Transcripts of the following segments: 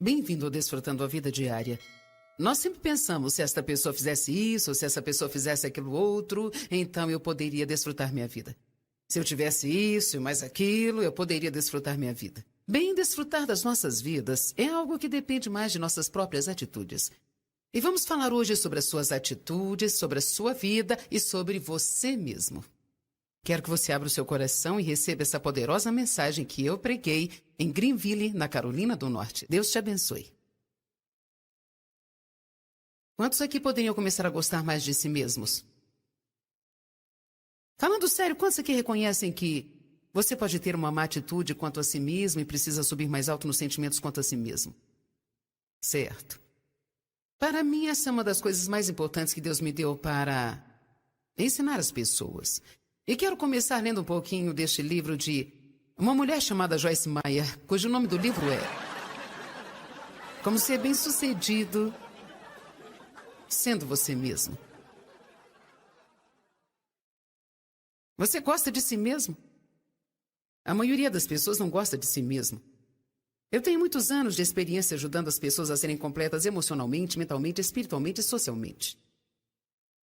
Bem-vindo ao Desfrutando a Vida Diária. Nós sempre pensamos, se esta pessoa fizesse isso, se essa pessoa fizesse aquilo outro, então eu poderia desfrutar minha vida. Se eu tivesse isso e mais aquilo, eu poderia desfrutar minha vida. Bem, desfrutar das nossas vidas é algo que depende mais de nossas próprias atitudes. E vamos falar hoje sobre as suas atitudes, sobre a sua vida e sobre você mesmo. Quero que você abra o seu coração e receba essa poderosa mensagem que eu preguei em Greenville, na Carolina do Norte. Deus te abençoe. Quantos aqui poderiam começar a gostar mais de si mesmos? Falando sério, quantos aqui reconhecem que você pode ter uma má atitude quanto a si mesmo e precisa subir mais alto nos sentimentos quanto a si mesmo? Certo. Para mim, essa é uma das coisas mais importantes que Deus me deu para ensinar as pessoas. E quero começar lendo um pouquinho deste livro de uma mulher chamada Joyce Meyer, cujo nome do livro é Como Ser Bem-Sucedido Sendo Você Mesmo. Você gosta de si mesmo? A maioria das pessoas não gosta de si mesmo. Eu tenho muitos anos de experiência ajudando as pessoas a serem completas emocionalmente, mentalmente, espiritualmente e socialmente.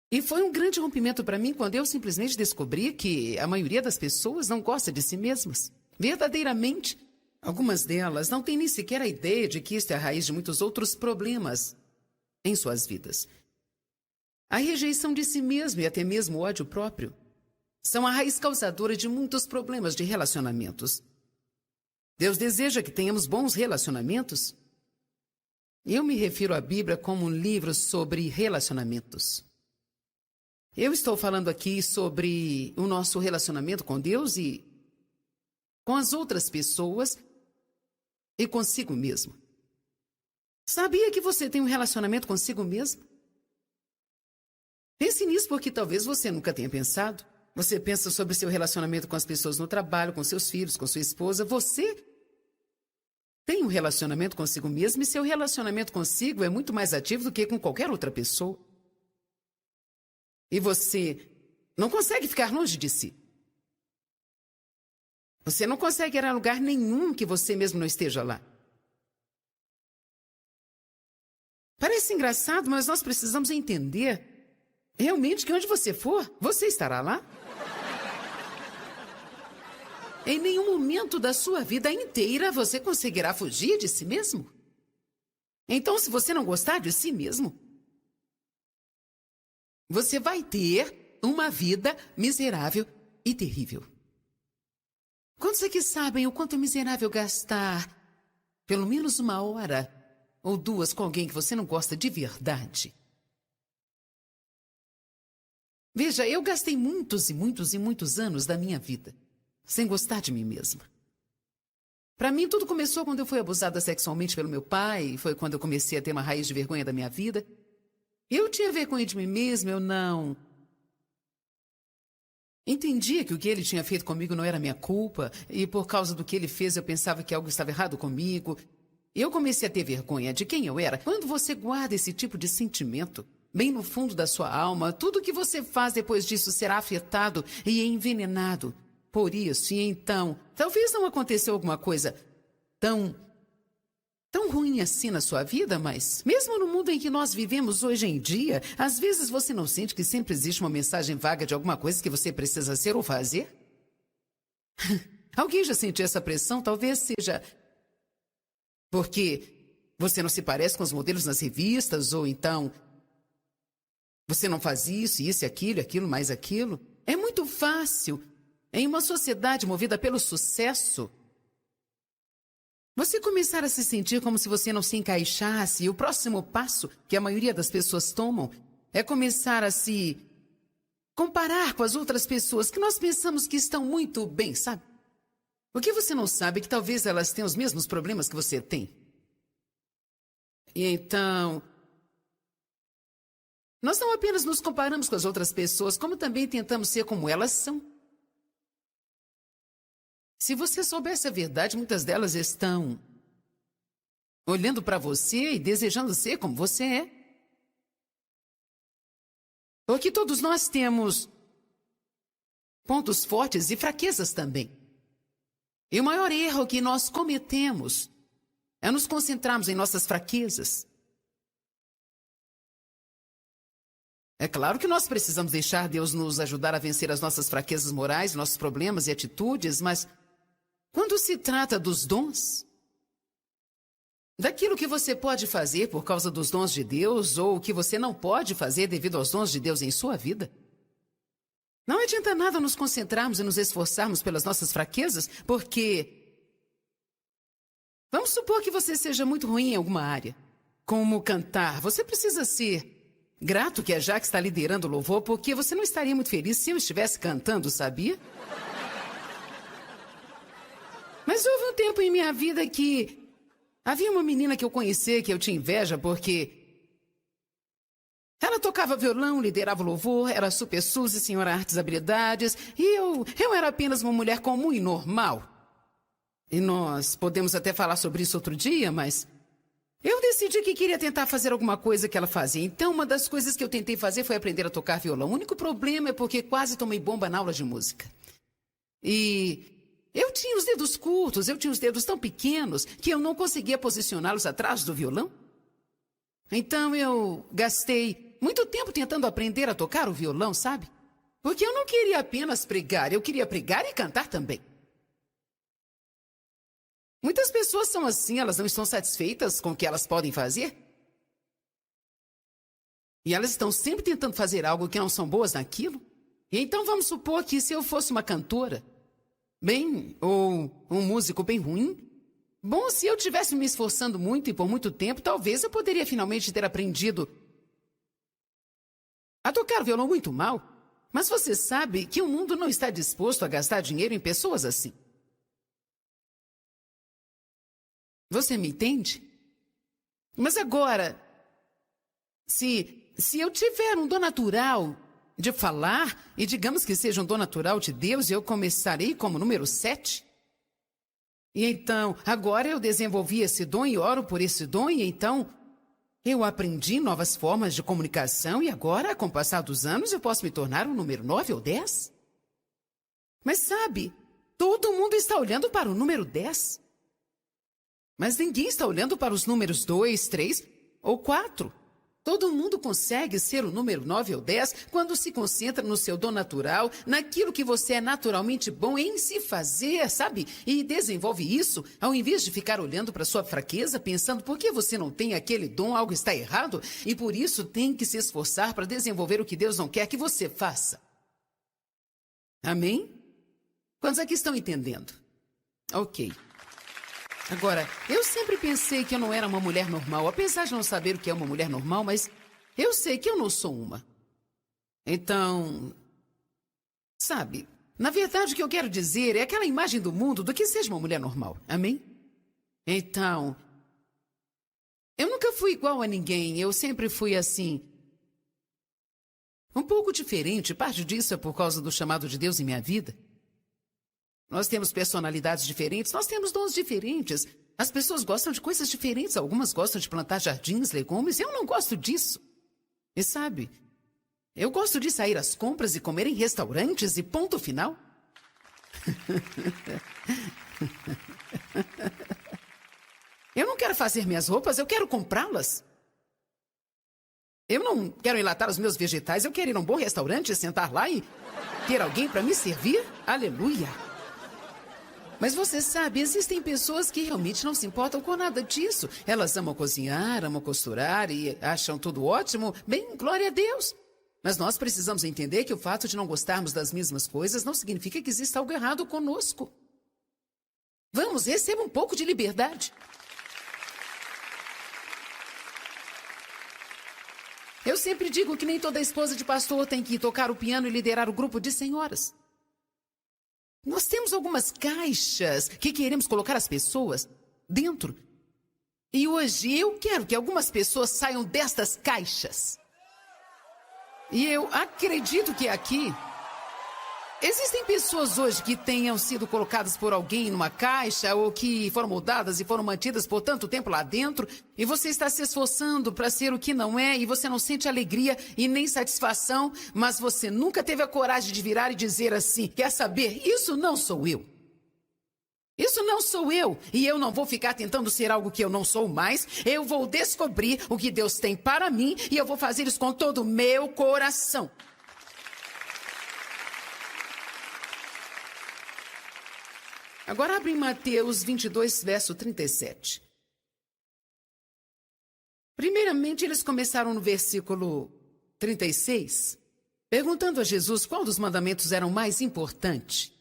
E foi um grande rompimento para mim quando eu simplesmente descobri que a maioria das pessoas não gosta de si mesmas. Verdadeiramente, algumas delas não têm nem sequer a ideia de que isto é a raiz de muitos outros problemas em suas vidas. A rejeição de si mesmo e até mesmo o ódio próprio são a raiz causadora de muitos problemas de relacionamentos. Deus deseja que tenhamos bons relacionamentos. Eu me refiro à Bíblia como um livro sobre relacionamentos. Eu estou falando aqui sobre o nosso relacionamento com Deus e com as outras pessoas e consigo mesmo. Sabia que você tem um relacionamento consigo mesmo? Pense nisso porque talvez você nunca tenha pensado. Você pensa sobre seu relacionamento com as pessoas no trabalho, com seus filhos, com sua esposa. Você tem um relacionamento consigo mesmo e seu relacionamento consigo é muito mais ativo do que com qualquer outra pessoa. E você não consegue ficar longe de si. Você não consegue ir a lugar nenhum que você mesmo não esteja lá. Parece engraçado, mas nós precisamos entender realmente que onde você for, você estará lá. Em nenhum momento da sua vida inteira você conseguirá fugir de si mesmo. Então, se você não gostar de si mesmo, você vai ter uma vida miserável e terrível. Quantos aqui sabem o quanto é miserável gastar pelo menos 1 hora ou 2 com alguém que você não gosta de verdade? Veja, eu gastei muitos e muitos e muitos anos da minha vida sem gostar de mim mesma. Para mim, tudo começou quando eu fui abusada sexualmente pelo meu pai, foi quando eu comecei a ter uma raiz de vergonha da minha vida. Eu tinha vergonha de mim mesma, eu não entendia que o que ele tinha feito comigo não era minha culpa, e por causa do que ele fez eu pensava que algo estava errado comigo. Eu comecei a ter vergonha de quem eu era. Quando você guarda esse tipo de sentimento bem no fundo da sua alma, tudo que você faz depois disso será afetado e envenenado por isso. E então, talvez não aconteceu alguma coisa tão ruim assim na sua vida, mas mesmo no mundo em que nós vivemos hoje em dia, às vezes você não sente que sempre existe uma mensagem vaga de alguma coisa que você precisa ser ou fazer? Alguém já sentiu essa pressão? Talvez seja porque você não se parece com os modelos nas revistas, ou então você não faz isso e aquilo, mais aquilo. É muito fácil, em uma sociedade movida pelo sucesso, você começar a se sentir como se você não se encaixasse, e o próximo passo que a maioria das pessoas tomam é começar a se comparar com as outras pessoas que nós pensamos que estão muito bem, sabe? O que você não sabe é que talvez elas tenham os mesmos problemas que você tem. E então, nós não apenas nos comparamos com as outras pessoas, como também tentamos ser como elas são. Se você soubesse a verdade, muitas delas estão olhando para você e desejando ser como você é. Porque todos nós temos pontos fortes e fraquezas também. E o maior erro que nós cometemos É nos concentrarmos em nossas fraquezas. É claro que nós precisamos deixar Deus nos ajudar a vencer as nossas fraquezas morais, nossos problemas e atitudes, mas quando se trata dos dons, daquilo que você pode fazer por causa dos dons de Deus ou o que você não pode fazer devido aos dons de Deus em sua vida, não adianta nada nos concentrarmos e nos esforçarmos pelas nossas fraquezas, porque vamos supor que você seja muito ruim em alguma área, como cantar. Você precisa ser grato que a Jaque está liderando o louvor, porque você não estaria muito feliz se eu estivesse cantando, sabia? Mas houve um tempo em minha vida que havia uma menina que eu conheci que eu tinha inveja porque ela tocava violão, liderava o louvor, era super Suzy, senhora artes e habilidades, e eu era apenas uma mulher comum e normal. E nós podemos até falar sobre isso outro dia, mas eu decidi que queria tentar fazer alguma coisa que ela fazia. Então, uma das coisas que eu tentei fazer foi aprender a tocar violão. O único problema é porque quase tomei bomba na aula de música. E eu tinha os dedos curtos, eu tinha os dedos tão pequenos que eu não conseguia posicioná-los atrás do violão. Então, eu gastei muito tempo tentando aprender a tocar o violão, sabe? Porque eu não queria apenas pregar, eu queria pregar e cantar também. Muitas pessoas são assim, elas não estão satisfeitas com o que elas podem fazer. E elas estão sempre tentando fazer algo que não são boas naquilo. E então vamos supor que se eu fosse uma cantora, ou um músico bem ruim, bom, se eu tivesse me esforçando muito e por muito tempo, talvez eu poderia finalmente ter aprendido a tocar violão muito mal. Mas você sabe que o mundo não está disposto a gastar dinheiro em pessoas assim. Você me entende? Mas agora, se eu tiver um dom natural de falar, e digamos que seja um dom natural de Deus, eu começarei como número 7. E então, agora eu desenvolvi esse dom e oro por esse dom, e então eu aprendi novas formas de comunicação, e agora, com o passar dos anos, eu posso me tornar um número 9 ou 10. Mas sabe, todo mundo está olhando para o número 10. Mas ninguém está olhando para os números 2, 3 ou 4. Todo mundo consegue ser o número 9 ou 10 quando se concentra no seu dom natural, naquilo que você é naturalmente bom em se fazer, sabe? E desenvolve isso, ao invés de ficar olhando para sua fraqueza, pensando por que você não tem aquele dom, algo está errado, e por isso tem que se esforçar para desenvolver o que Deus não quer que você faça. Amém? Quantos aqui estão entendendo? Ok. Agora, eu sempre pensei que eu não era uma mulher normal, apesar de não saber o que é uma mulher normal, mas eu sei que eu não sou uma. Então, sabe, na verdade o que eu quero dizer é aquela imagem do mundo do que seja uma mulher normal, amém? Então, eu nunca fui igual a ninguém, eu sempre fui assim, um pouco diferente, parte disso é por causa do chamado de Deus em minha vida. Nós temos personalidades diferentes, nós temos dons diferentes. As pessoas gostam de coisas diferentes. Algumas gostam de plantar jardins, legumes. Eu não gosto disso. E sabe, eu gosto de sair às compras e comer em restaurantes e ponto final. Eu não quero fazer minhas roupas, eu quero comprá-las. Eu não quero enlatar os meus vegetais, eu quero ir a um bom restaurante, sentar lá e ter alguém para me servir. Aleluia! Mas você sabe, existem pessoas que realmente não se importam com nada disso. Elas amam cozinhar, amam costurar e acham tudo ótimo. Bem, glória a Deus. Mas nós precisamos entender que o fato de não gostarmos das mesmas coisas não significa que exista algo errado conosco. Vamos, receba um pouco de liberdade. Eu sempre digo que nem toda esposa de pastor tem que tocar o piano e liderar o grupo de senhoras. Nós temos algumas caixas que queremos colocar as pessoas dentro. E hoje eu quero que algumas pessoas saiam destas caixas. E eu acredito que aqui existem pessoas hoje que tenham sido colocadas por alguém numa caixa ou que foram moldadas e foram mantidas por tanto tempo lá dentro e você está se esforçando para ser o que não é e você não sente alegria e nem satisfação, mas você nunca teve a coragem de virar e dizer assim, quer saber, isso não sou eu. Isso não sou eu, e eu não vou ficar tentando ser algo que eu não sou mais. Eu vou descobrir o que Deus tem para mim e eu vou fazer isso com todo o meu coração. Agora abre em Mateus 22, verso 37. Primeiramente, eles começaram no versículo 36, perguntando a Jesus qual dos mandamentos era o mais importante.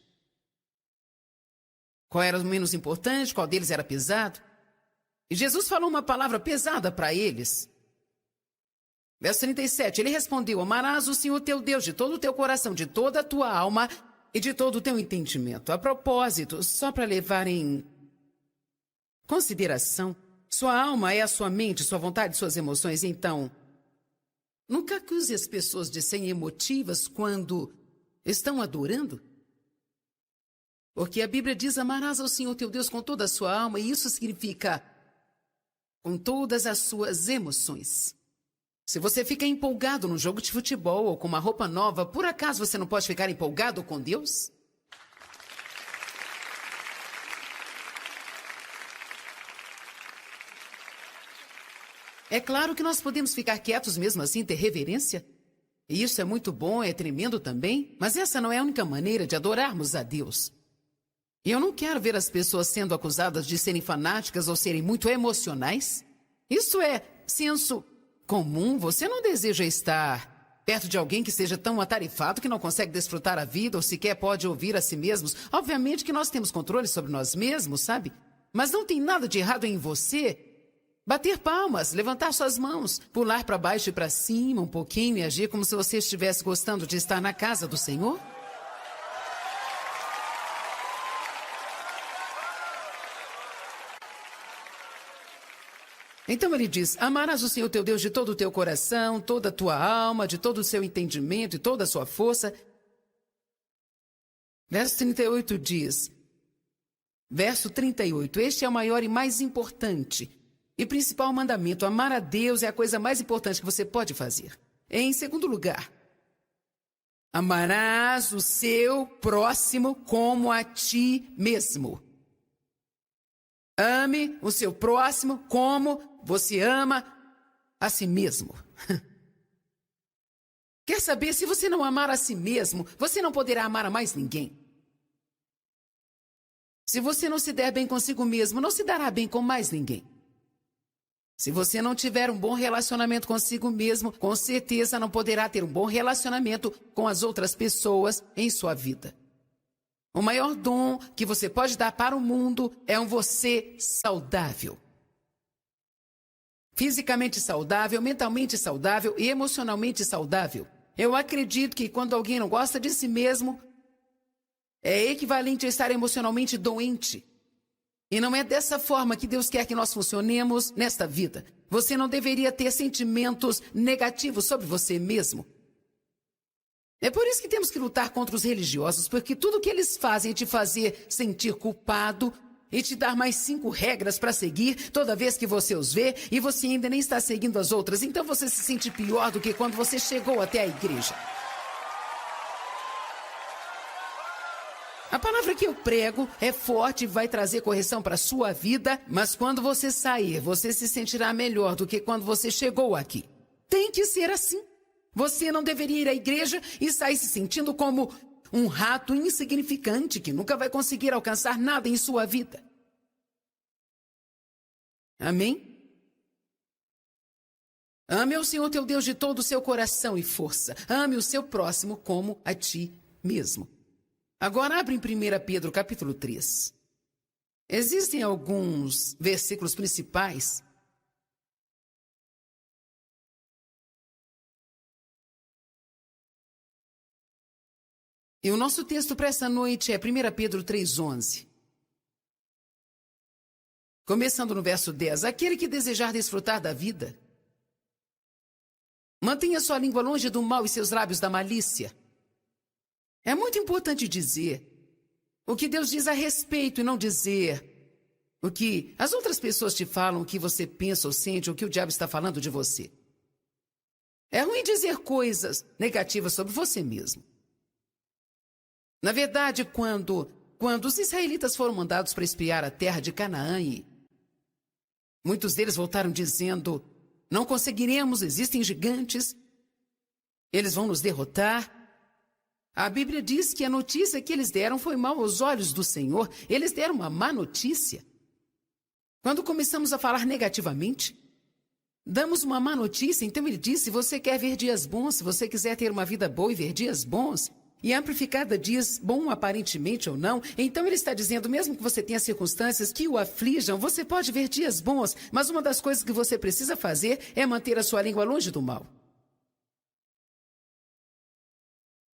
Qual era o menos importante, qual deles era pesado. E Jesus falou uma palavra pesada para eles. Verso 37, ele respondeu: amarás o Senhor teu Deus de todo o teu coração, de toda a tua alma e de todo o teu entendimento. A propósito, só para levar em consideração, sua alma é a sua mente, sua vontade, suas emoções. Então, nunca acuse as pessoas de serem emotivas quando estão adorando. Porque a Bíblia diz: amarás ao Senhor teu Deus com toda a sua alma, e isso significa com todas as suas emoções. Se você fica empolgado num jogo de futebol ou com uma roupa nova, por acaso você não pode ficar empolgado com Deus? É claro que nós podemos ficar quietos mesmo assim, ter reverência. E isso é muito bom, é tremendo também, mas essa não é a única maneira de adorarmos a Deus. E eu não quero ver as pessoas sendo acusadas de serem fanáticas ou serem muito emocionais. Isso é senso comum. Você não deseja estar perto de alguém que seja tão atarefado que não consegue desfrutar a vida ou sequer pode ouvir a si mesmos. Obviamente que nós temos controle sobre nós mesmos, sabe? Mas não tem nada de errado em você bater palmas, levantar suas mãos, pular para baixo e para cima um pouquinho e agir como se você estivesse gostando de estar na casa do Senhor. Então ele diz: amarás o Senhor teu Deus de todo o teu coração, toda a tua alma, de todo o seu entendimento e toda a sua força. Verso 38 diz, verso 38, este é o maior e mais importante e principal mandamento. Amar a Deus é a coisa mais importante que você pode fazer. Em segundo lugar, amarás o seu próximo como a ti mesmo. Ame o seu próximo como você ama a si mesmo. Quer saber? Se você não amar a si mesmo, você não poderá amar a mais ninguém. Se você não se der bem consigo mesmo, não se dará bem com mais ninguém. Se você não tiver um bom relacionamento consigo mesmo, com certeza não poderá ter um bom relacionamento com as outras pessoas em sua vida. O maior dom que você pode dar para o mundo é um você saudável. Fisicamente saudável, mentalmente saudável e emocionalmente saudável. Eu acredito que quando alguém não gosta de si mesmo, é equivalente a estar emocionalmente doente. E não é dessa forma que Deus quer que nós funcionemos nesta vida. Você não deveria ter sentimentos negativos sobre você mesmo. É por isso que temos que lutar contra os religiosos, porque tudo que eles fazem é te fazer sentir culpado e te dar mais 5 regras para seguir toda vez que você os vê e você ainda nem está seguindo as outras. Então você se sente pior do que quando você chegou até a igreja. A palavra que eu prego é forte e vai trazer correção para a sua vida, mas quando você sair, você se sentirá melhor do que quando você chegou aqui. Tem que ser assim. Você não deveria ir à igreja e sair se sentindo como um rato insignificante que nunca vai conseguir alcançar nada em sua vida. Amém? Ame o Senhor teu Deus de todo o seu coração e força. Ame o seu próximo como a ti mesmo. Agora abre em 1 Pedro capítulo 3. Existem alguns versículos principais. E o nosso texto para essa noite é 1 Pedro 3,11. Começando no verso 10. Aquele que desejar desfrutar da vida, mantenha sua língua longe do mal e seus lábios da malícia. É muito importante dizer o que Deus diz a respeito e não dizer o que as outras pessoas te falam, o que você pensa ou sente, ou o que o diabo está falando de você. É ruim dizer coisas negativas sobre você mesmo. Na verdade, quando quando os israelitas foram mandados para espiar a terra de Canaã, e muitos deles voltaram dizendo: não conseguiremos, existem gigantes, eles vão nos derrotar. A Bíblia diz que a notícia que eles deram foi mal aos olhos do Senhor. Eles deram uma má notícia. Quando começamos a falar negativamente, damos uma má notícia. Então ele disse: se você quer ver dias bons, se você quiser ter uma vida boa e ver dias bons, e amplificada dias bom aparentemente ou não, então ele está dizendo, mesmo que você tenha circunstâncias que o aflijam, você pode ver dias bons, mas uma das coisas que você precisa fazer é manter a sua língua longe do mal.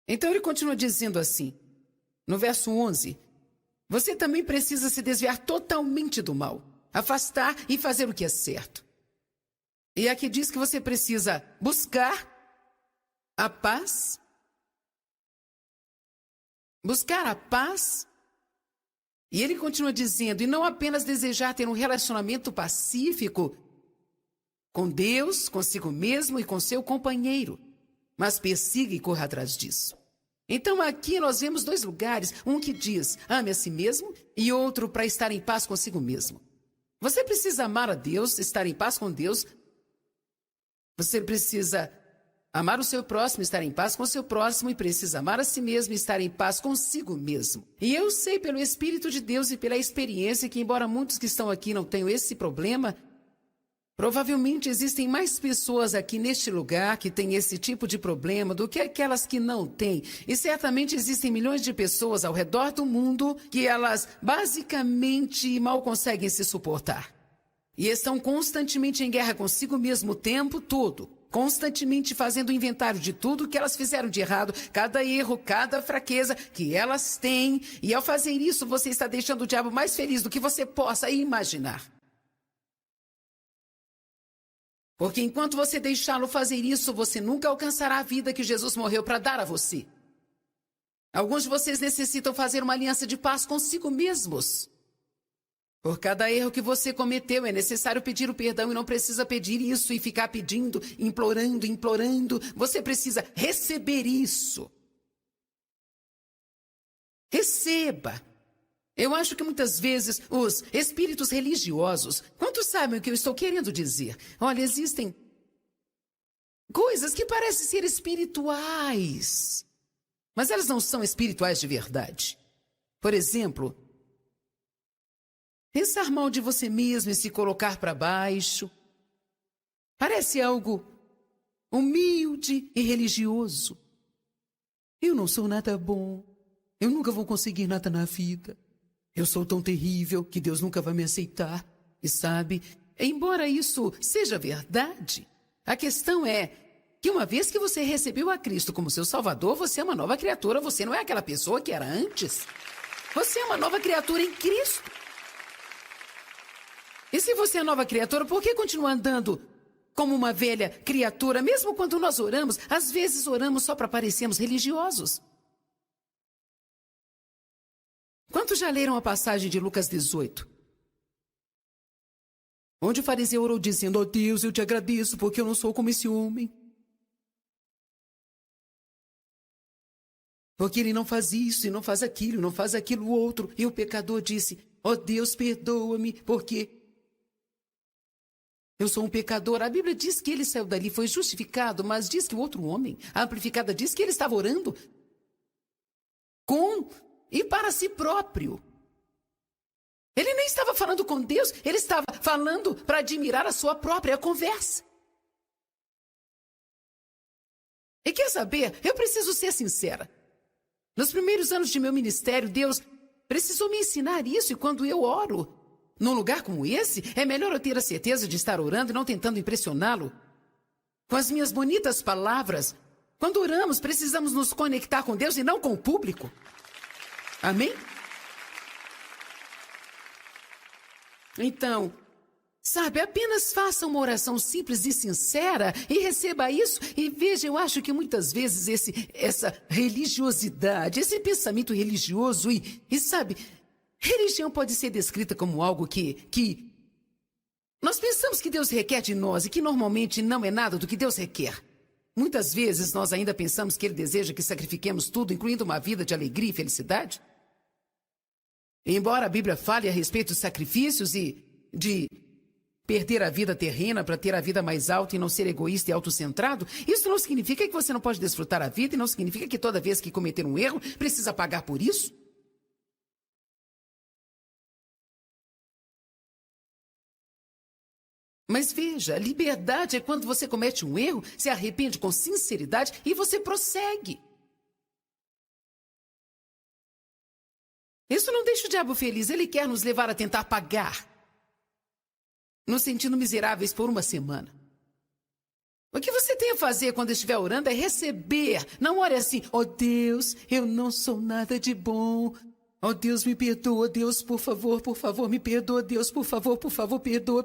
Então ele continua dizendo assim, no verso 11, você também precisa se desviar totalmente do mal, afastar e fazer o que é certo. E aqui diz que você precisa buscar a paz, e ele continua dizendo, e não apenas desejar ter um relacionamento pacífico com Deus, consigo mesmo e com seu companheiro, mas persiga e corra atrás disso. Então aqui nós vemos dois lugares, um que diz, ame a si mesmo, e outro para estar em paz consigo mesmo. Você precisa amar a Deus, estar em paz com Deus. Você precisa amar o seu próximo, estar em paz com o seu próximo, e precisa amar a si mesmo e estar em paz consigo mesmo. E eu sei pelo Espírito de Deus e pela experiência que, embora muitos que estão aqui não tenham esse problema, provavelmente existem mais pessoas aqui neste lugar que têm esse tipo de problema do que aquelas que não têm. E certamente existem milhões de pessoas ao redor do mundo que elas basicamente mal conseguem se suportar. E estão constantemente em guerra consigo mesmo o tempo todo. Constantemente fazendo inventário de tudo que elas fizeram de errado, cada erro, cada fraqueza que elas têm. E ao fazer isso, você está deixando o diabo mais feliz do que você possa imaginar. Porque enquanto você deixá-lo fazer isso, você nunca alcançará a vida que Jesus morreu para dar a você. Alguns de vocês necessitam fazer uma aliança de paz consigo mesmos. Por cada erro que você cometeu, é necessário pedir o perdão e não precisa pedir isso e ficar pedindo, implorando, implorando. Você precisa receber isso. Receba. Eu acho que muitas vezes os espíritos religiosos, quantos sabem o que eu estou querendo dizer? Olha, existem coisas que parecem ser espirituais, mas elas não são espirituais de verdade. Por exemplo, pensar mal de você mesmo e se colocar para baixo. Parece algo humilde e religioso. Eu não sou nada bom. Eu nunca vou conseguir nada na vida. Eu sou tão terrível que Deus nunca vai me aceitar. E sabe, embora isso seja verdade, a questão é que uma vez que você recebeu a Cristo como seu Salvador, você é uma nova criatura. Você não é aquela pessoa que era antes. Você é uma nova criatura em Cristo. E se você é nova criatura, por que continua andando como uma velha criatura? Mesmo quando nós oramos, às vezes oramos só para parecermos religiosos. Quantos já leram a passagem de Lucas 18? Onde o fariseu orou dizendo, ó Deus, eu te agradeço porque eu não sou como esse homem. Porque ele não faz isso e não faz aquilo, não faz aquilo outro. E o pecador disse, ó Deus, perdoa-me porque eu sou um pecador. A Bíblia diz que ele saiu dali, foi justificado, mas diz que o outro homem, a amplificada, diz que ele estava orando com e para si próprio. Ele nem estava falando com Deus, ele estava falando para admirar a sua própria conversa. E quer saber? Eu preciso ser sincera. Nos primeiros anos de meu ministério, Deus precisou me ensinar isso, e quando eu oro num lugar como esse, é melhor eu ter a certeza de estar orando e não tentando impressioná-lo com as minhas bonitas palavras. Quando oramos, precisamos nos conectar com Deus e não com o público. Amém? Então, sabe, apenas faça uma oração simples e sincera e receba isso. E veja, eu acho que muitas vezes essa religiosidade, esse pensamento religioso e sabe, religião pode ser descrita como algo que nós pensamos que Deus requer de nós e que normalmente não é nada do que Deus requer. Muitas vezes nós ainda pensamos que Ele deseja que sacrifiquemos tudo, incluindo uma vida de alegria e felicidade. Embora a Bíblia fale a respeito de sacrifícios e de perder a vida terrena para ter a vida mais alta e não ser egoísta e autocentrado, isso não significa que você não pode desfrutar a vida e não significa que toda vez que cometer um erro, precisa pagar por isso. Mas veja, liberdade é quando você comete um erro, se arrepende com sinceridade e você prossegue. Isso não deixa o diabo feliz, ele quer nos levar a tentar pagar, nos sentindo miseráveis por uma semana. O que você tem a fazer quando estiver orando é receber. Não ore assim, oh Deus, eu não sou nada de bom. Oh Deus, me perdoa, Deus, por favor, me perdoa, Deus, por favor, perdoa,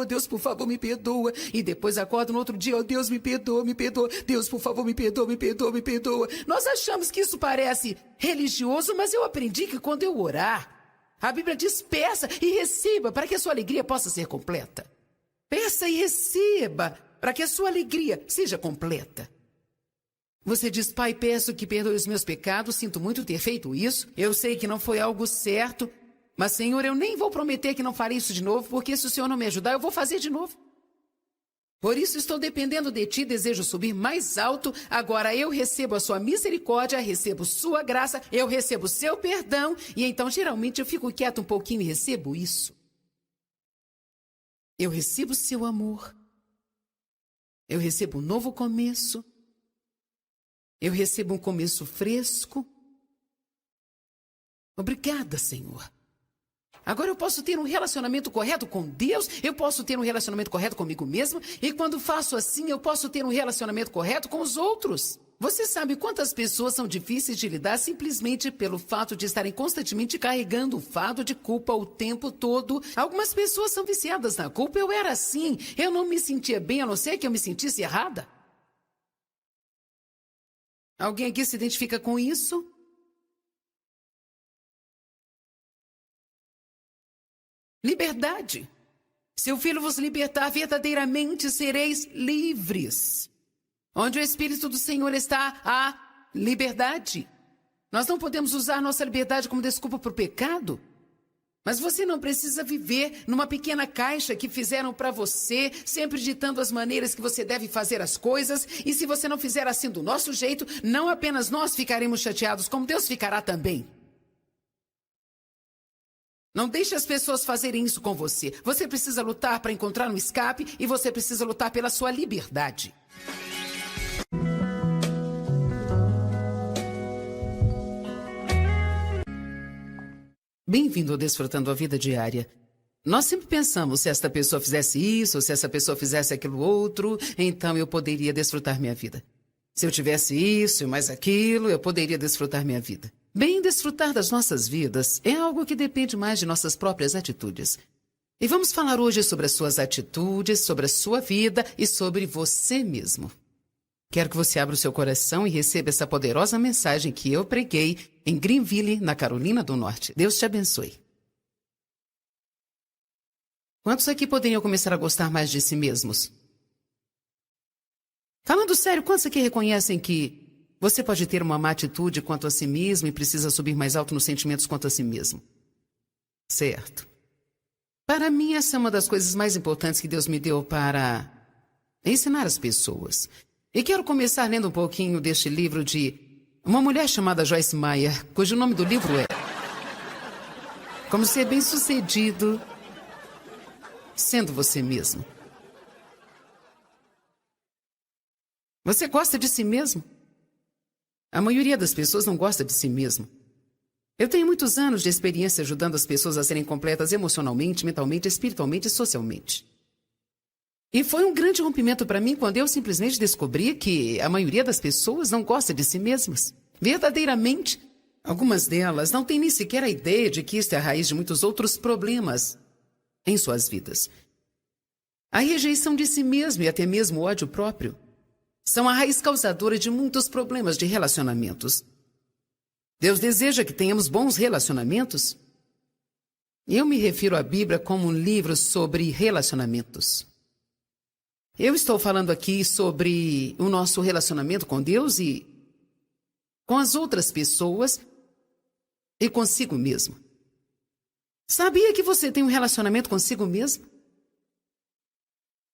Deus, por favor, me perdoa. E depois acorda no outro dia, oh Deus, me perdoa, Deus, por favor, me perdoa. Nós achamos que isso parece religioso, mas eu aprendi que quando eu orar, a Bíblia diz, peça e receba, para que a sua alegria possa ser completa. Peça e receba, para que a sua alegria seja completa. Você diz, Pai, peço que perdoe os meus pecados, sinto muito ter feito isso. Eu sei que não foi algo certo, mas, Senhor, eu nem vou prometer que não farei isso de novo, porque se o Senhor não me ajudar, eu vou fazer de novo. Por isso estou dependendo de Ti, desejo subir mais alto. Agora eu recebo a Sua misericórdia, recebo Sua graça, eu recebo Seu perdão, e então geralmente eu fico quieto um pouquinho e recebo isso. Eu recebo Seu amor. Eu recebo um novo começo. Eu recebo um começo fresco. Obrigada, Senhor. Agora eu posso ter um relacionamento correto com Deus, eu posso ter um relacionamento correto comigo mesmo, e quando faço assim, eu posso ter um relacionamento correto com os outros. Você sabe quantas pessoas são difíceis de lidar simplesmente pelo fato de estarem constantemente carregando o fardo de culpa o tempo todo? Algumas pessoas são viciadas na culpa. Eu era assim, eu não me sentia bem, a não ser que eu me sentisse errada. Alguém aqui se identifica com isso? Liberdade. Se o Filho vos libertar, verdadeiramente sereis livres. Onde o Espírito do Senhor está, há liberdade. Nós não podemos usar nossa liberdade como desculpa para o pecado. Mas você não precisa viver numa pequena caixa que fizeram para você, sempre ditando as maneiras que você deve fazer as coisas. E se você não fizer assim do nosso jeito, não apenas nós ficaremos chateados, como Deus ficará também. Não deixe as pessoas fazerem isso com você. Você precisa lutar para encontrar um escape e você precisa lutar pela sua liberdade. Bem-vindo ao Desfrutando a Vida Diária. Nós sempre pensamos, se esta pessoa fizesse isso, ou se essa pessoa fizesse aquilo outro, então eu poderia desfrutar minha vida. Se eu tivesse isso e mais aquilo, eu poderia desfrutar minha vida. Bem, desfrutar das nossas vidas é algo que depende mais de nossas próprias atitudes. E vamos falar hoje sobre as suas atitudes, sobre a sua vida e sobre você mesmo. Quero que você abra o seu coração e receba essa poderosa mensagem que eu preguei em Greenville, na Carolina do Norte. Deus te abençoe. Quantos aqui poderiam começar a gostar mais de si mesmos? Falando sério, quantos aqui reconhecem que você pode ter uma má atitude quanto a si mesmo e precisa subir mais alto nos sentimentos quanto a si mesmo? Certo. Para mim, essa é uma das coisas mais importantes que Deus me deu para ensinar as pessoas. E quero começar lendo um pouquinho deste livro de uma mulher chamada Joyce Meyer, cujo nome do livro é Como Ser Bem-Sucedido Sendo Você Mesmo. Você gosta de si mesmo? A maioria das pessoas não gosta de si mesmo. Eu tenho muitos anos de experiência ajudando as pessoas a serem completas emocionalmente, mentalmente, espiritualmente e socialmente. E foi um grande rompimento para mim quando eu simplesmente descobri que a maioria das pessoas não gosta de si mesmas. Verdadeiramente. Algumas delas não têm nem sequer a ideia de que isto é a raiz de muitos outros problemas em suas vidas. A rejeição de si mesmo e até mesmo o ódio próprio são a raiz causadora de muitos problemas de relacionamentos. Deus deseja que tenhamos bons relacionamentos. Eu me refiro à Bíblia como um livro sobre relacionamentos. Eu estou falando aqui sobre o nosso relacionamento com Deus e com as outras pessoas e consigo mesmo. Sabia que você tem um relacionamento consigo mesmo?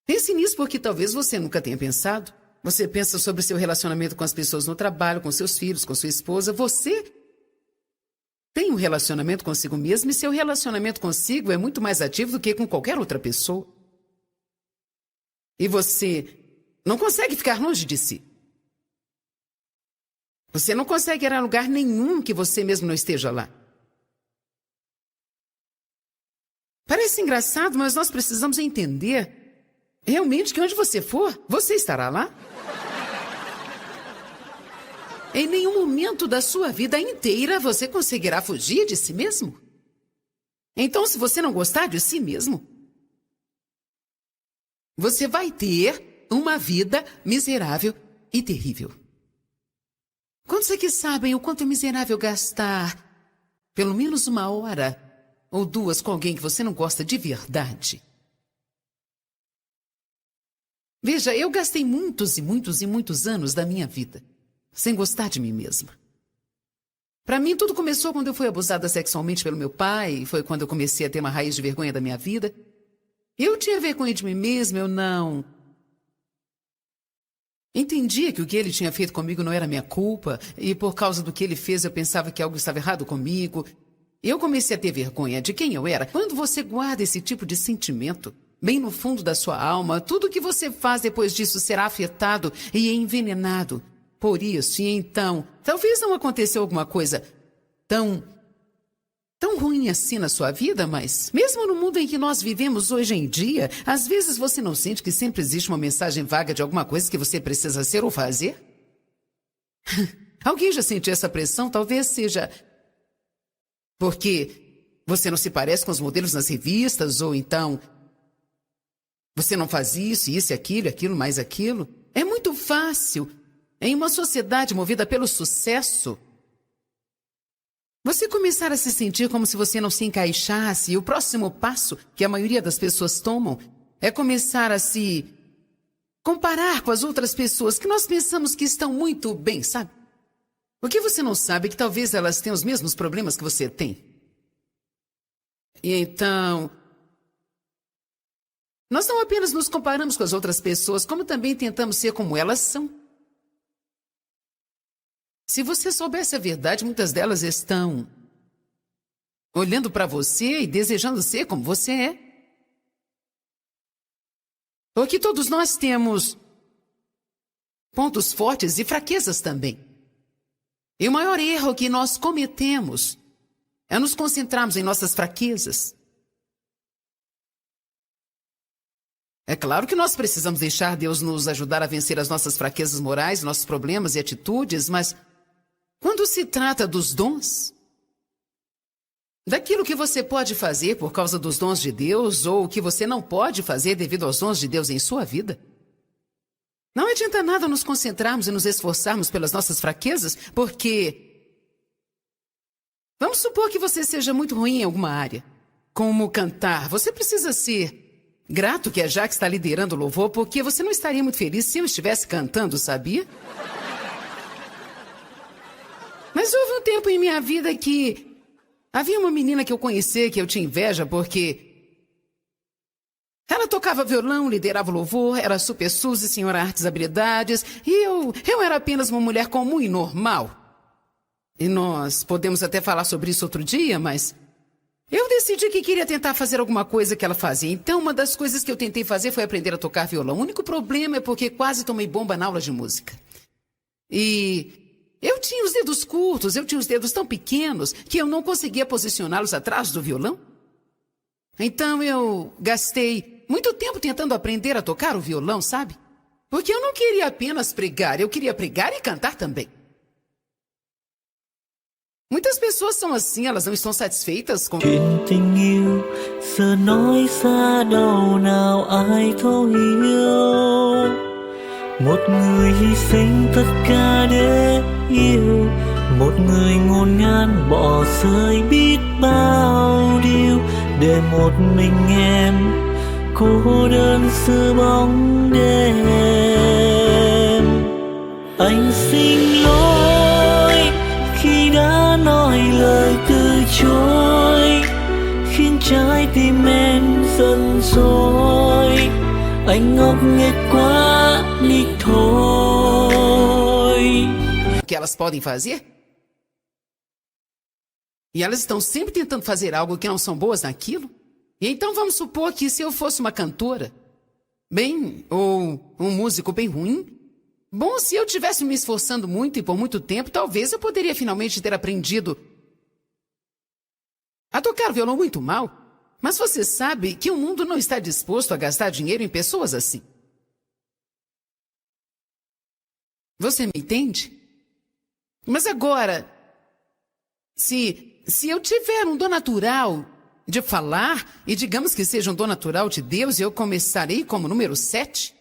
Pense nisso porque talvez você nunca tenha pensado. Você pensa sobre seu relacionamento com as pessoas no trabalho, com seus filhos, com sua esposa. Você tem um relacionamento consigo mesmo e seu relacionamento consigo é muito mais ativo do que com qualquer outra pessoa. E você não consegue ficar longe de si. Você não consegue ir a lugar nenhum que você mesmo não esteja lá. Parece engraçado, mas nós precisamos entender realmente que onde você for, você estará lá. Em nenhum momento da sua vida inteira você conseguirá fugir de si mesmo. Então, se você não gostar de si mesmo, você vai ter uma vida miserável e terrível. Quantos aqui sabem o quanto é miserável gastar pelo menos 1 hora ou 2 com alguém que você não gosta de verdade? Veja, eu gastei muitos e muitos e muitos anos da minha vida sem gostar de mim mesma. Para mim, tudo começou quando eu fui abusada sexualmente pelo meu pai. Foi quando eu comecei a ter uma raiz de vergonha da minha vida. Eu tinha vergonha de mim mesma, eu não entendia que o que ele tinha feito comigo não era minha culpa. E por causa do que ele fez, eu pensava que algo estava errado comigo. Eu comecei a ter vergonha de quem eu era. Quando você guarda esse tipo de sentimento bem no fundo da sua alma, tudo que você faz depois disso será afetado e envenenado por isso. E então, talvez não aconteceu alguma coisa tão ruim assim na sua vida, mas mesmo no mundo em que nós vivemos hoje em dia, às vezes você não sente que sempre existe uma mensagem vaga de alguma coisa que você precisa ser ou fazer? Alguém já sentiu essa pressão? Talvez seja porque você não se parece com os modelos nas revistas, ou então você não faz isso e aquilo, mais aquilo. É muito fácil, em uma sociedade movida pelo sucesso, você começar a se sentir como se você não se encaixasse. E o próximo passo que a maioria das pessoas tomam é começar a se comparar com as outras pessoas que nós pensamos que estão muito bem, sabe? O que você não sabe é que talvez elas tenham os mesmos problemas que você tem. E então, nós não apenas nos comparamos com as outras pessoas, como também tentamos ser como elas são. Se você soubesse a verdade, muitas delas estão olhando para você e desejando ser como você é. Porque todos nós temos pontos fortes e fraquezas também. E o maior erro que nós cometemos é nos concentrarmos em nossas fraquezas. É claro que nós precisamos deixar Deus nos ajudar a vencer as nossas fraquezas morais, nossos problemas e atitudes, mas quando se trata dos dons, daquilo que você pode fazer por causa dos dons de Deus ou o que você não pode fazer devido aos dons de Deus em sua vida, não adianta nada nos concentrarmos e nos esforçarmos pelas nossas fraquezas, porque vamos supor que você seja muito ruim em alguma área, como cantar. Você precisa ser grato que a Jaque está liderando o louvor, porque você não estaria muito feliz se eu estivesse cantando, sabia? Mas houve um tempo em minha vida que havia uma menina que eu conheci, que eu tinha inveja, porque ela tocava violão, liderava o louvor, era super Suzy, senhora artes e habilidades, e eu era apenas uma mulher comum e normal. E nós podemos até falar sobre isso outro dia, mas eu decidi que queria tentar fazer alguma coisa que ela fazia. Então, uma das coisas que eu tentei fazer foi aprender a tocar violão. O único problema é porque quase tomei bomba na aula de música. E eu tinha os dedos curtos, eu tinha os dedos tão pequenos que eu não conseguia posicioná-los atrás do violão. Então eu gastei muito tempo tentando aprender a tocar o violão, sabe? Porque eu não queria apenas pregar, eu queria pregar e cantar também. Muitas pessoas são assim, elas não estão satisfeitas com chuyện tình yêu giờ nói xa đâu nào ai thấu hiểu. Một người hy sinh tất cả để yêu, một người ngổn ngang bỏ rơi biết bao điều, để một mình em cô đơn giữa bóng đêm. Anh xin lỗi khi đã nói lời từ chối, khiến tim em sân sôi. Anh ngốc nghếch quá đi thôi. Que elas podem fazer? E elas estão sempre tentando fazer algo que não são boas naquilo? E então vamos supor que se eu fosse uma cantora, bem, ou um músico bem ruim, bom, se eu tivesse me esforçando muito e por muito tempo, talvez eu poderia finalmente ter aprendido a tocar violão muito mal. Mas você sabe que o mundo não está disposto a gastar dinheiro em pessoas assim. Você me entende? Mas agora, se eu tiver um dom natural de falar, e digamos que seja um dom natural de Deus, eu começarei como número 7.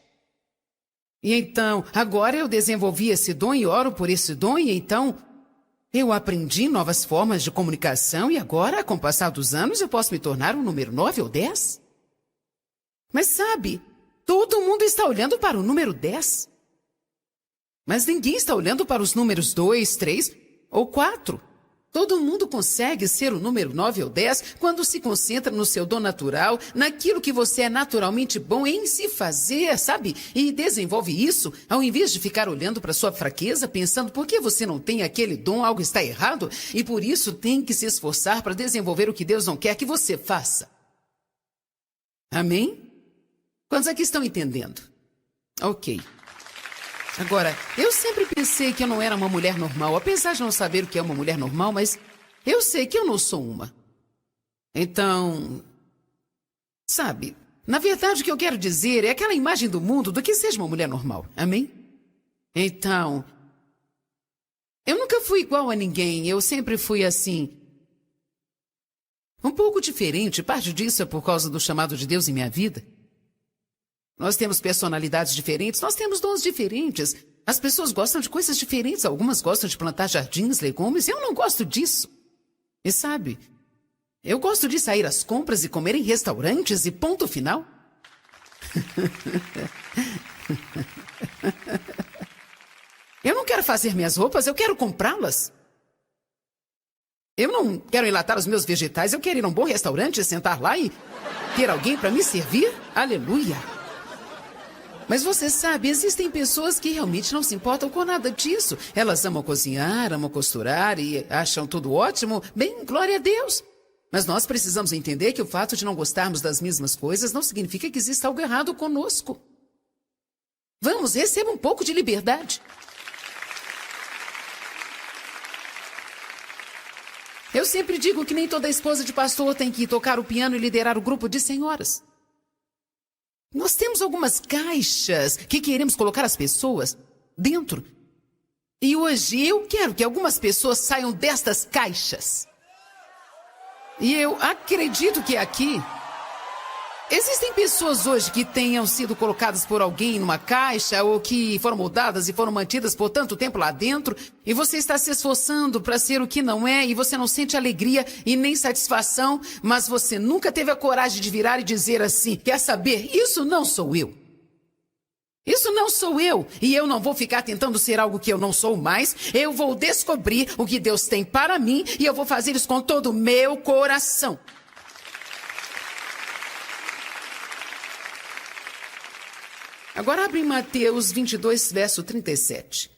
E então, agora eu desenvolvi esse dom e oro por esse dom, e então eu aprendi novas formas de comunicação, e agora, com o passar dos anos, eu posso me tornar um número 9 ou 10. Mas sabe, todo mundo está olhando para o número 10. Mas ninguém está olhando para os números 2, 3 ou 4. Todo mundo consegue ser o número 9 ou 10 quando se concentra no seu dom natural, naquilo que você é naturalmente bom em se fazer, sabe? E desenvolve isso, ao invés de ficar olhando para sua fraqueza, pensando por que você não tem aquele dom, algo está errado, e por isso tem que se esforçar para desenvolver o que Deus não quer que você faça. Amém? Quantos aqui estão entendendo? Ok. Agora, eu sempre pensei que eu não era uma mulher normal, apesar de não saber o que é uma mulher normal, mas eu sei que eu não sou uma. Então, sabe, na verdade o que eu quero dizer é aquela imagem do mundo do que seja uma mulher normal, amém? Então, eu nunca fui igual a ninguém, eu sempre fui assim, um pouco diferente, parte disso é por causa do chamado de Deus em minha vida. Nós temos personalidades diferentes, nós temos dons diferentes. As pessoas gostam de coisas diferentes. Algumas gostam de plantar jardins, legumes. Eu não gosto disso. E sabe, eu gosto de sair às compras e comer em restaurantes e ponto final. Eu não quero fazer minhas roupas, eu quero comprá-las. Eu não quero enlatar os meus vegetais, eu quero ir a um bom restaurante, sentar lá e ter alguém para me servir. Aleluia! Mas você sabe, existem pessoas que realmente não se importam com nada disso. Elas amam cozinhar, amam costurar e acham tudo ótimo. Bem, glória a Deus. Mas nós precisamos entender que o fato de não gostarmos das mesmas coisas não significa que exista algo errado conosco. Vamos, receba um pouco de liberdade. Eu sempre digo que nem toda esposa de pastor tem que tocar o piano e liderar o grupo de senhoras. Nós temos algumas caixas que queremos colocar as pessoas dentro. E hoje eu quero que algumas pessoas saiam destas caixas. E eu acredito que aqui existem pessoas hoje que tenham sido colocadas por alguém numa caixa ou que foram moldadas e foram mantidas por tanto tempo lá dentro e você está se esforçando para ser o que não é e você não sente alegria e nem satisfação, mas você nunca teve a coragem de virar e dizer assim, quer saber, isso não sou eu. Isso não sou eu e eu não vou ficar tentando ser algo que eu não sou mais, eu vou descobrir o que Deus tem para mim e eu vou fazer isso com todo o meu coração. Agora abre em Mateus 22, verso 37.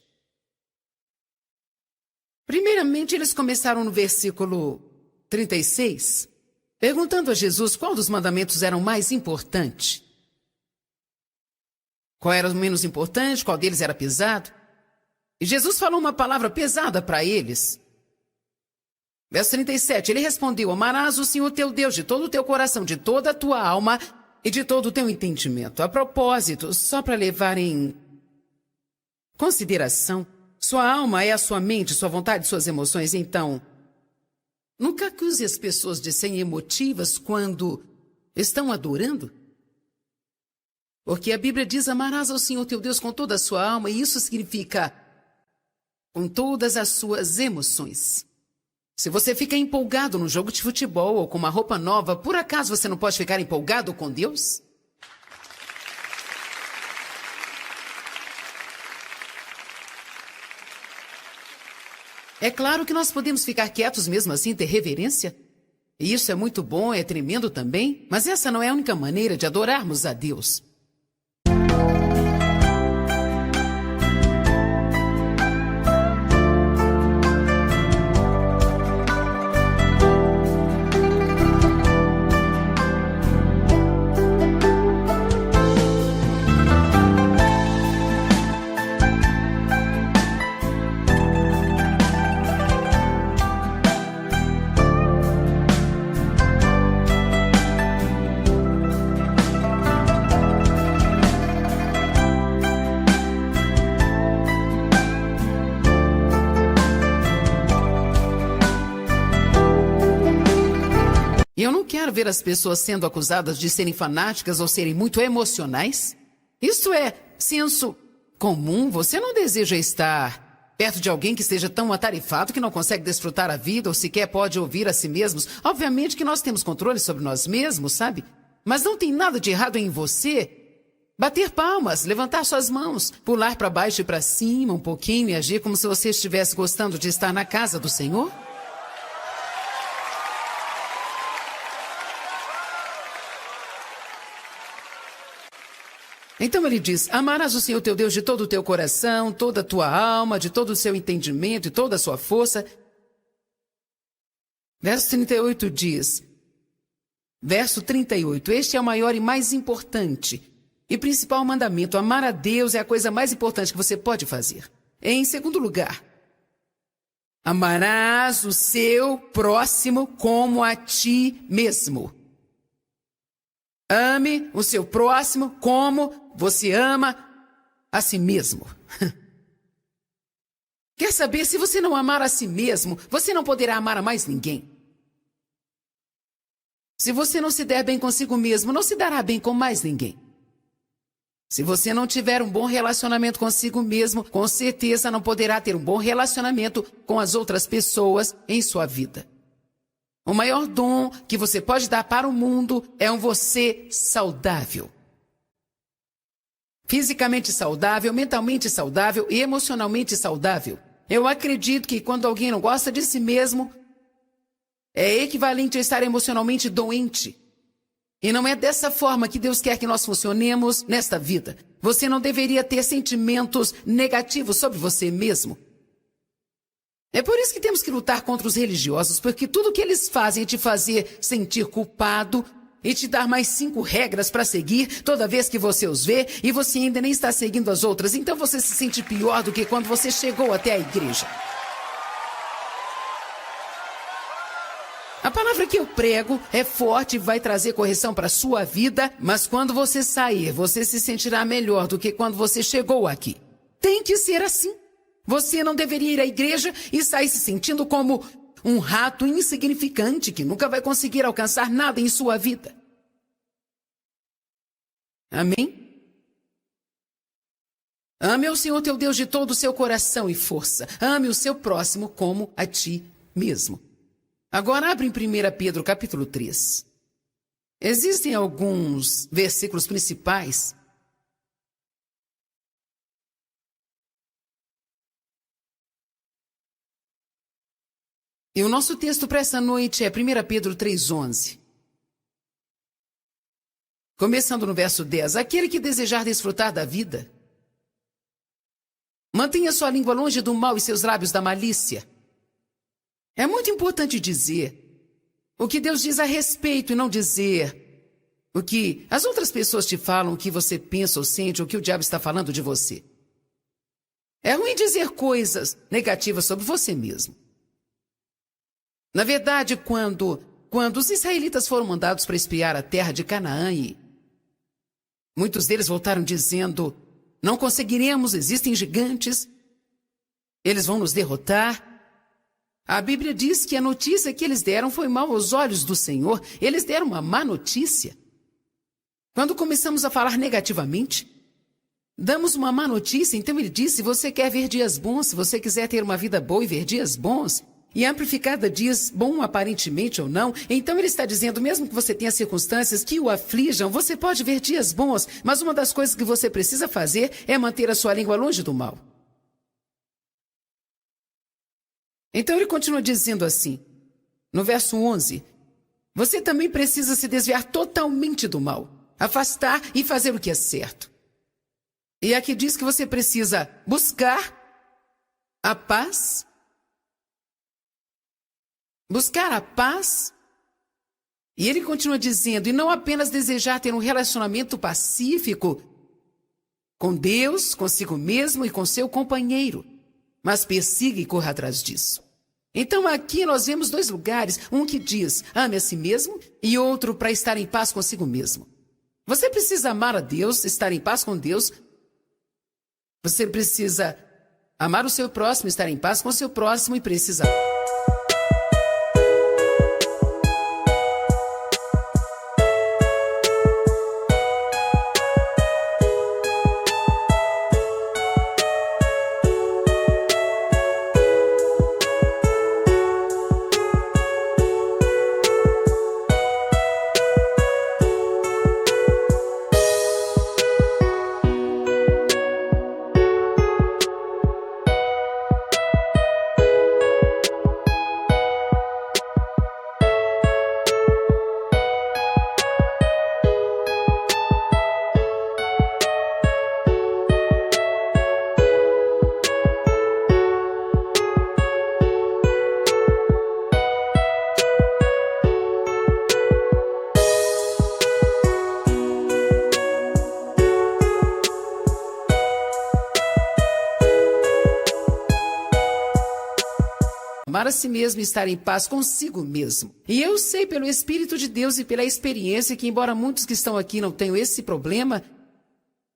Primeiramente, eles começaram no versículo 36, perguntando a Jesus qual dos mandamentos era o mais importante. Qual era o menos importante, qual deles era pesado. E Jesus falou uma palavra pesada para eles. Verso 37, ele respondeu, amarás o Senhor teu Deus de todo o teu coração, de toda a tua alma e de todo o teu entendimento. A propósito, só para levar em consideração, sua alma é a sua mente, sua vontade, suas emoções. Então, nunca acuse as pessoas de serem emotivas quando estão adorando. Porque a Bíblia diz, amarás ao Senhor teu Deus com toda a sua alma, e isso significa com todas as suas emoções. Se você fica empolgado num jogo de futebol ou com uma roupa nova, por acaso você não pode ficar empolgado com Deus? É claro que nós podemos ficar quietos mesmo assim, ter reverência. E isso é muito bom, é tremendo também, mas essa não é a única maneira de adorarmos a Deus. Eu não quero ver as pessoas sendo acusadas de serem fanáticas ou serem muito emocionais. Isso é senso comum. Você não deseja estar perto de alguém que esteja tão atarefado que não consegue desfrutar a vida ou sequer pode ouvir a si mesmos. Obviamente que nós temos controle sobre nós mesmos, sabe? Mas não tem nada de errado em você bater palmas, levantar suas mãos, pular para baixo e para cima um pouquinho e agir como se você estivesse gostando de estar na casa do Senhor. Então ele diz, amarás o Senhor teu Deus de todo o teu coração, toda a tua alma, de todo o seu entendimento e toda a sua força. Verso 38 diz, verso 38, este é o maior e mais importante e principal mandamento. Amar a Deus é a coisa mais importante que você pode fazer. Em segundo lugar, amarás o seu próximo como a ti mesmo. Ame o seu próximo como você ama a si mesmo. Quer saber, se você não amar a si mesmo, você não poderá amar a mais ninguém. Se você não se der bem consigo mesmo, não se dará bem com mais ninguém. Se você não tiver um bom relacionamento consigo mesmo, com certeza não poderá ter um bom relacionamento com as outras pessoas em sua vida. O maior dom que você pode dar para o mundo é um você saudável. Fisicamente saudável, mentalmente saudável e emocionalmente saudável. Eu acredito que quando alguém não gosta de si mesmo, é equivalente a estar emocionalmente doente. E não é dessa forma que Deus quer que nós funcionemos nesta vida. Você não deveria ter sentimentos negativos sobre você mesmo. É por isso que temos que lutar contra os religiosos, porque tudo que eles fazem é te fazer sentir culpado e te dar mais 5 regras para seguir toda vez que você os vê e você ainda nem está seguindo as outras. Então você se sente pior do que quando você chegou até a igreja. A palavra que eu prego é forte e vai trazer correção para a sua vida, mas quando você sair, você se sentirá melhor do que quando você chegou aqui. Tem que ser assim. Você não deveria ir à igreja e sair se sentindo como um rato insignificante que nunca vai conseguir alcançar nada em sua vida. Amém? Ame ao Senhor teu Deus de todo o seu coração e força. Ame o seu próximo como a ti mesmo. Agora abre em 1 Pedro capítulo 3. Existem alguns versículos principais. E o nosso texto para essa noite é 1 Pedro 3,11. Começando no verso 10. Aquele que desejar desfrutar da vida, mantenha sua língua longe do mal e seus lábios da malícia. É muito importante dizer o que Deus diz a respeito e não dizer o que as outras pessoas te falam, o que você pensa ou sente, ou o que o diabo está falando de você. É ruim dizer coisas negativas sobre você mesmo. Na verdade, quando os israelitas foram mandados para espiar a terra de Canaã, e muitos deles voltaram dizendo, não conseguiremos, existem gigantes, eles vão nos derrotar. A Bíblia diz que a notícia que eles deram foi mal aos olhos do Senhor. Eles deram uma má notícia. Quando começamos a falar negativamente, damos uma má notícia. Então ele diz, se você quer ver dias bons, se você quiser ter uma vida boa e ver dias bons, e amplificada dias bom aparentemente ou não, então ele está dizendo, mesmo que você tenha circunstâncias que o aflijam, você pode ver dias bons, mas uma das coisas que você precisa fazer é manter a sua língua longe do mal. Então ele continua dizendo assim, no verso 11, Você também precisa se desviar totalmente do mal, afastar e fazer o que é certo. E aqui diz que você precisa buscar a paz. Buscar a paz. E ele continua dizendo, e não apenas desejar ter um relacionamento pacífico com Deus, consigo mesmo e com seu companheiro, mas persiga e corra atrás disso. Então aqui nós vemos dois lugares, um que diz, ame a si mesmo, e outro para estar em paz consigo mesmo. Você precisa amar a Deus, estar em paz com Deus. Você precisa amar o seu próximo, estar em paz com o seu próximo e precisa... Amar a si mesmo e estar em paz consigo mesmo. E eu sei pelo Espírito de Deus e pela experiência que, embora muitos que estão aqui não tenham esse problema,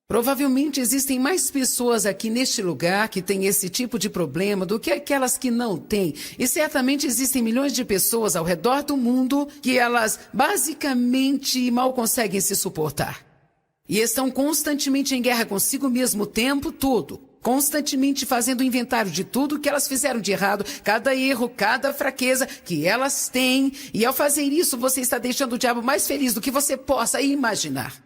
provavelmente existem mais pessoas aqui neste lugar que têm esse tipo de problema do que aquelas que não têm. E certamente existem milhões de pessoas ao redor do mundo que elas basicamente mal conseguem se suportar. E estão constantemente em guerra consigo mesmo o tempo todo. Constantemente fazendo inventário de tudo que elas fizeram de errado, cada erro, cada fraqueza que elas têm. E ao fazer isso, você está deixando o diabo mais feliz do que você possa imaginar.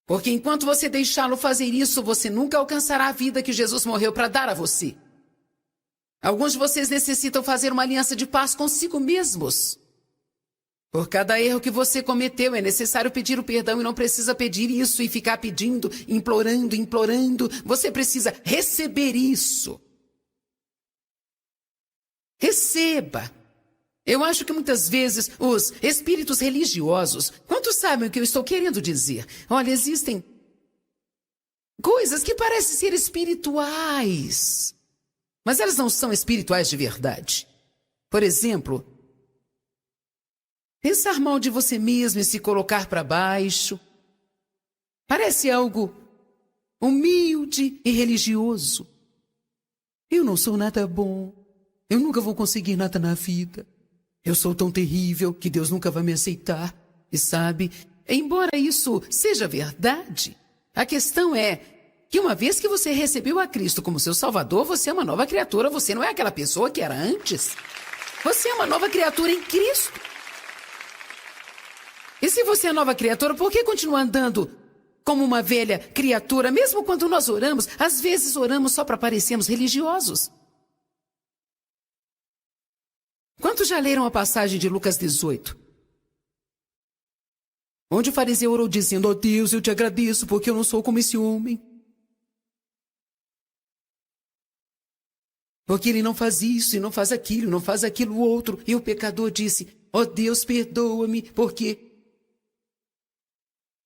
Porque enquanto você deixá-lo fazer isso, você nunca alcançará a vida que Jesus morreu para dar a você. Alguns de vocês necessitam fazer uma aliança de paz consigo mesmos. Por cada erro que você cometeu, é necessário pedir o perdão e não precisa pedir isso e ficar pedindo, implorando, implorando. Você precisa receber isso. Receba. Eu acho que muitas vezes os espíritos religiosos, quantos sabem o que eu estou querendo dizer? Olha, existem coisas que parecem ser espirituais, mas elas não são espirituais de verdade. Por exemplo, pensar mal de você mesmo e se colocar para baixo. Parece algo humilde e religioso. Eu não sou nada bom. Eu nunca vou conseguir nada na vida. Eu sou tão terrível que Deus nunca vai me aceitar. E sabe, embora isso seja verdade, a questão é que uma vez que você recebeu a Cristo como seu Salvador, você é uma nova criatura. Você não é aquela pessoa que era antes. Você é uma nova criatura em Cristo. E se você é nova criatura, por que continua andando como uma velha criatura? Mesmo quando nós oramos, às vezes oramos só para parecermos religiosos. Quantos já leram a passagem de Lucas 18? Onde o fariseu orou dizendo, ó Deus, eu te agradeço porque eu não sou como esse homem. Porque ele não faz isso e não faz aquilo, não faz aquilo outro. E o pecador disse, ó Deus, perdoa-me porque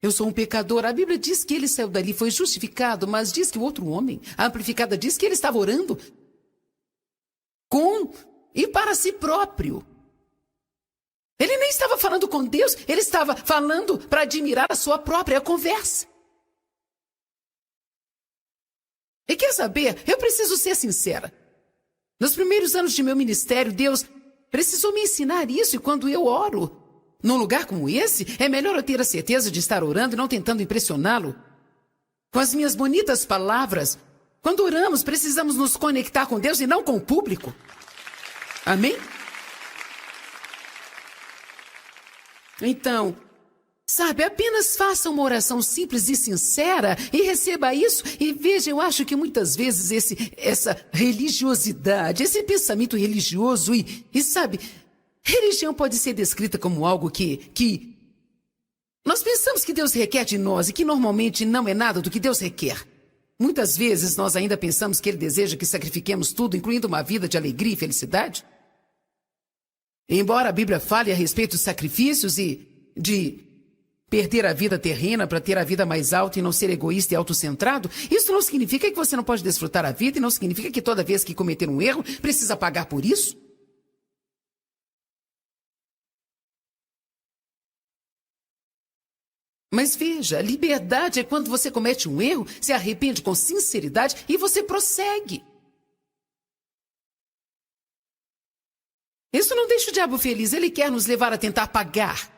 eu sou um pecador. A Bíblia diz que ele saiu dali, foi justificado, mas diz que o outro homem, a amplificada, diz que ele estava orando com e para si próprio. Ele nem estava falando com Deus, ele estava falando para admirar a sua própria conversa. E quer saber? Eu preciso ser sincera. Nos primeiros anos de meu ministério, Deus precisou me ensinar isso, e quando eu oro num lugar como esse, é melhor eu ter a certeza de estar orando e não tentando impressioná-lo com as minhas bonitas palavras. Quando oramos, precisamos nos conectar com Deus e não com o público. Amém? Então, sabe, apenas faça uma oração simples e sincera e receba isso. E veja, eu acho que muitas vezes essa religiosidade, esse pensamento religioso e sabe, Religião pode ser descrita como algo que nós pensamos que Deus requer de nós e que normalmente não é nada do que Deus requer. Muitas vezes nós ainda pensamos que Ele deseja que sacrifiquemos tudo, incluindo uma vida de alegria e felicidade. Embora a Bíblia fale a respeito de sacrifícios e de perder a vida terrena para ter a vida mais alta e não ser egoísta e autocentrado, isso não significa que você não pode desfrutar a vida e não significa que toda vez que cometer um erro, precisa pagar por isso. Mas veja, liberdade é quando você comete um erro, se arrepende com sinceridade e você prossegue. Isso não deixa o diabo feliz, ele quer nos levar a tentar pagar,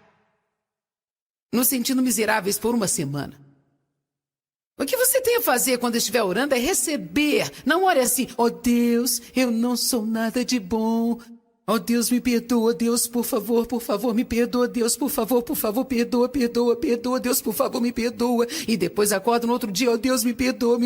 nos sentindo miseráveis por uma semana. O que você tem a fazer quando estiver orando é receber. Não ore assim, ó Deus, eu não sou nada de bom. Ó Deus, me perdoa, Deus, por favor, me perdoa, Deus, por favor, perdoa, Deus, por favor, me perdoa. E depois acorda no outro dia, ó Deus, me perdoa,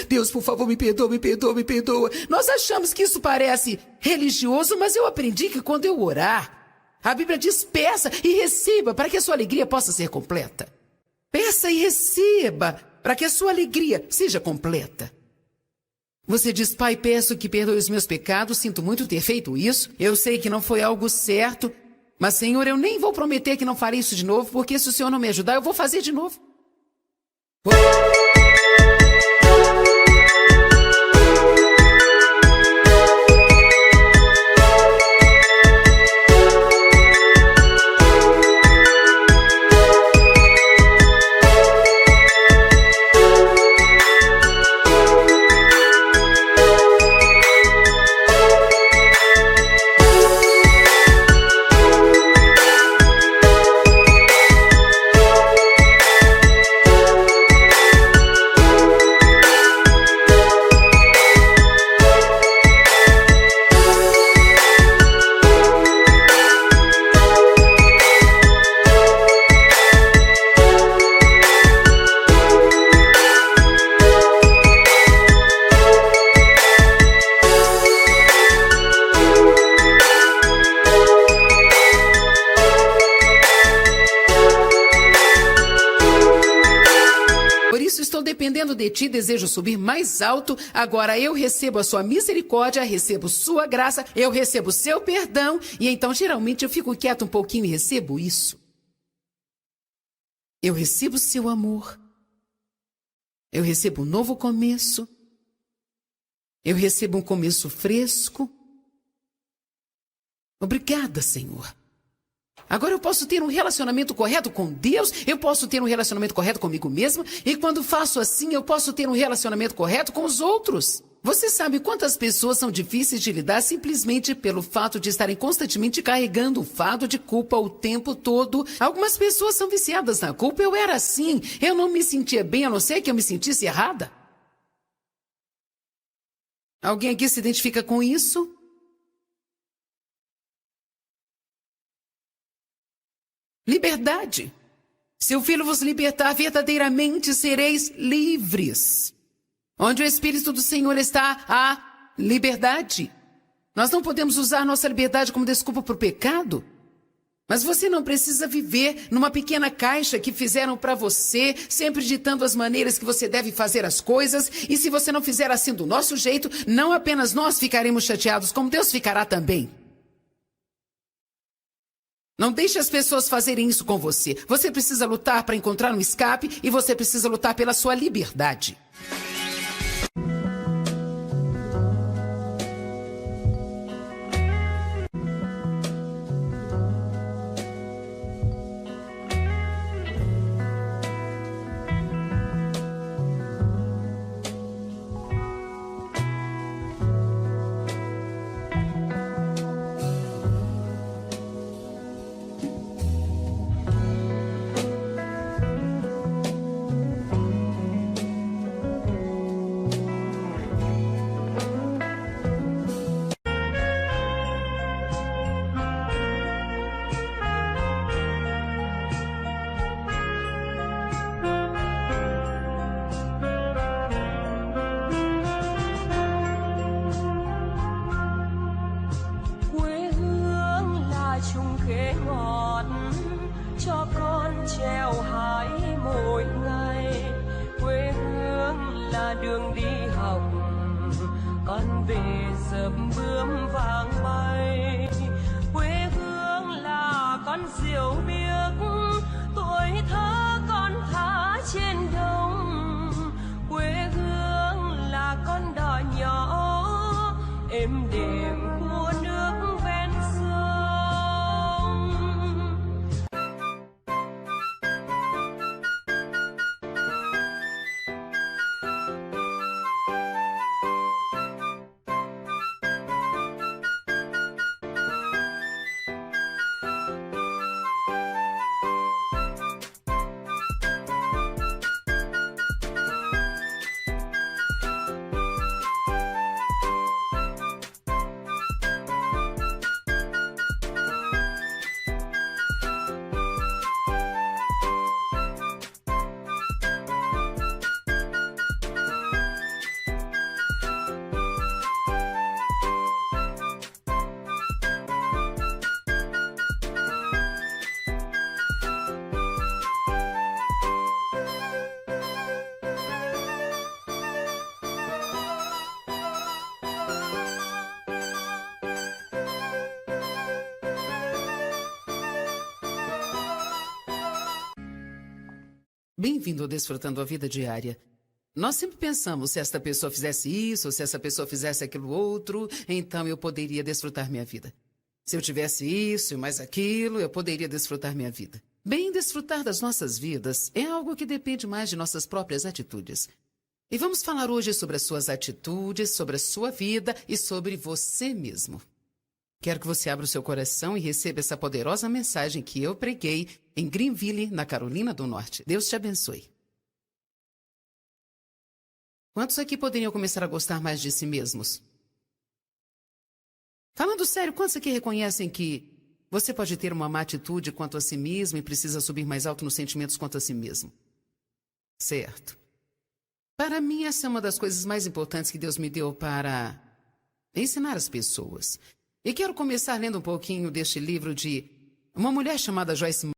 Deus, por favor, me perdoa. Nós achamos que isso parece religioso, mas eu aprendi que quando eu orar, a Bíblia diz, peça e receba para que a sua alegria possa ser completa. Peça e receba para que a sua alegria seja completa. Você diz, Pai, peço que perdoe os meus pecados, sinto muito ter feito isso, eu sei que não foi algo certo, mas, Senhor, eu nem vou prometer que não farei isso de novo, porque se o Senhor não me ajudar, eu vou fazer de novo. De ti desejo subir mais alto, agora eu recebo a sua misericórdia, recebo sua graça, eu recebo seu perdão, e então geralmente eu fico quieto um pouquinho e recebo isso. Eu recebo seu amor, eu recebo um novo começo, eu recebo um começo fresco. Obrigada, Senhor. Agora eu posso ter um relacionamento correto com Deus, eu posso ter um relacionamento correto comigo mesmo, e quando faço assim, eu posso ter um relacionamento correto com os outros. Você sabe quantas pessoas são difíceis de lidar simplesmente pelo fato de estarem constantemente carregando o fardo de culpa o tempo todo? Algumas pessoas são viciadas na culpa. Eu era assim, eu não me sentia bem, a não ser que eu me sentisse errada. Alguém aqui se identifica com isso? Liberdade. Se o Filho vos libertar, verdadeiramente sereis livres. Onde o Espírito do Senhor está, há liberdade. Nós não podemos usar nossa liberdade como desculpa para o pecado. Mas você não precisa viver numa pequena caixa que fizeram para você, sempre ditando as maneiras que você deve fazer as coisas. E se você não fizer assim do nosso jeito, não apenas nós ficaremos chateados, como Deus ficará também. Não deixe as pessoas fazerem isso com você. Você precisa lutar para encontrar um escape e você precisa lutar pela sua liberdade. ngọt cho con trèo hái mỗi ngày. Quê hương là đường đi học, con về dập bướm vàng bay. Quê hương là con diều biếc, tuổi thơ con thả trên đồng. Quê hương là con đò nhỏ êm đềm của nước ven sông. Bem-vindo ao Desfrutando a Vida Diária. Nós sempre pensamos, se esta pessoa fizesse isso, ou se essa pessoa fizesse aquilo outro, então eu poderia desfrutar minha vida. Se eu tivesse isso e mais aquilo, eu poderia desfrutar minha vida. Bem, desfrutar das nossas vidas é algo que depende mais de nossas próprias atitudes. E vamos falar hoje sobre as suas atitudes, sobre a sua vida e sobre você mesmo. Quero que você abra o seu coração e receba essa poderosa mensagem que eu preguei em Greenville, na Carolina do Norte. Deus te abençoe. Quantos aqui poderiam começar a gostar mais de si mesmos? Falando sério, quantos aqui reconhecem que você pode ter uma má atitude quanto a si mesmo e precisa subir mais alto nos sentimentos quanto a si mesmo? Certo. Para mim, essa é uma das coisas mais importantes que Deus me deu para ensinar as pessoas. E quero começar lendo um pouquinho deste livro de uma mulher chamada Joyce